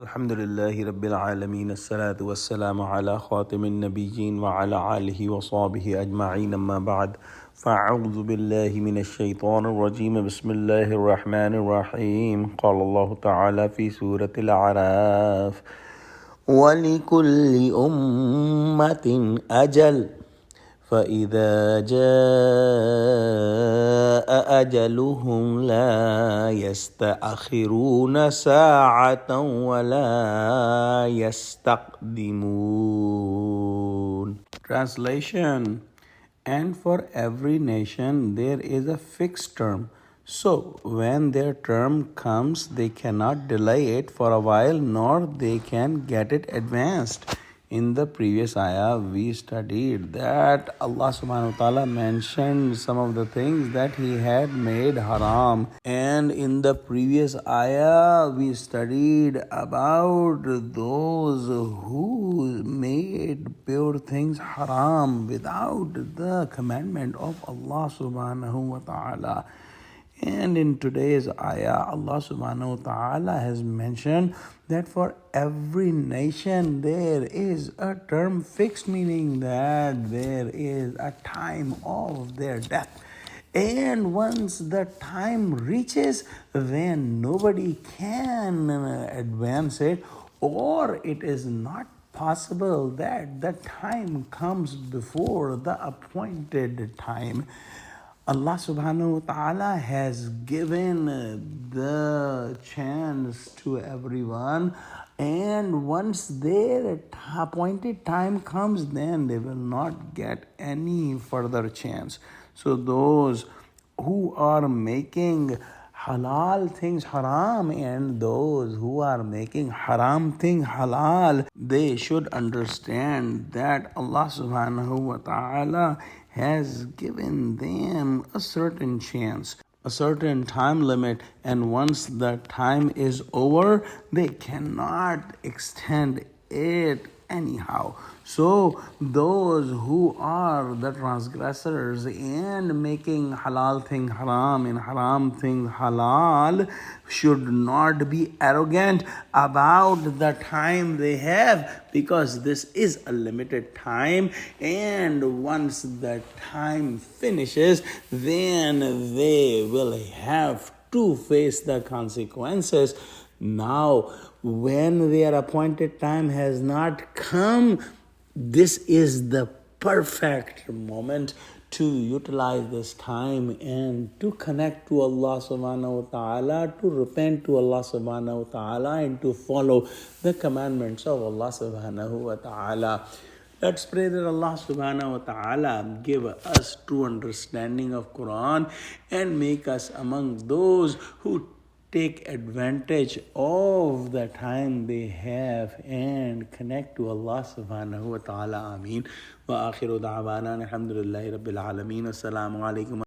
Alhamdulillahi Rabbil Alameen, As-salatu was-salamu ala khatimin nabiyyin wa ala alihi wa sahbihi ajma'een, amma ba'd. Fa'a'udhu billahi minash shaitanir rajeem. Bismillahir rahmanir rahim. Qala Allah ta'ala fi Surah Al-Aaraf. وَلِكُلِّ أُمَّةٍ أَجَلٌ فإذا جاء أجلهم لا يستأخرون ساعة ولا يستقدمون. Translation: And for every nation there is a fixed term. So when their term comes, they cannot delay it for a while, nor they can get it advanced. In the previous ayah, we studied that Allah subhanahu wa ta'ala mentioned some of the things that He had made haram. And in the previous ayah, we studied about those who made pure things haram without the commandment of Allah subhanahu wa ta'ala. And in today's ayah, Allah subhanahu wa ta'ala has mentioned that for every nation there is a term fixed, meaning that there is a time of their death. And once the time reaches, then nobody can advance it, or it is not possible that the time comes before the appointed time. Allah subhanahu wa ta'ala has given the chance to everyone, and once their appointed time comes, then they will not get any further chance. So those who are making halal things haram and those who are making haram thing halal, they should understand that Allah subhanahu wa ta'ala has given them a certain chance, a certain time limit, and once the time is over, they cannot extend it anyhow. So those who are the transgressors and making halal thing haram and haram thing halal should not be arrogant about the time they have, because this is a limited time, and once the time finishes, then they will have to face the consequences. Now, when their appointed time has not come, this is the perfect moment to utilize this time and to connect to Allah subhanahu wa ta'ala, to repent to Allah subhanahu wa ta'ala, and to follow the commandments of Allah subhanahu wa ta'ala. Let's pray that Allah subhanahu wa ta'ala give us true understanding of Quran and make us among those who take advantage of the time they have and connect to Allah subhanahu wa ta'ala. Ameen. Wa akhiru da'wana alhamdulillahi rabbil alameen. Assalamu alaikum.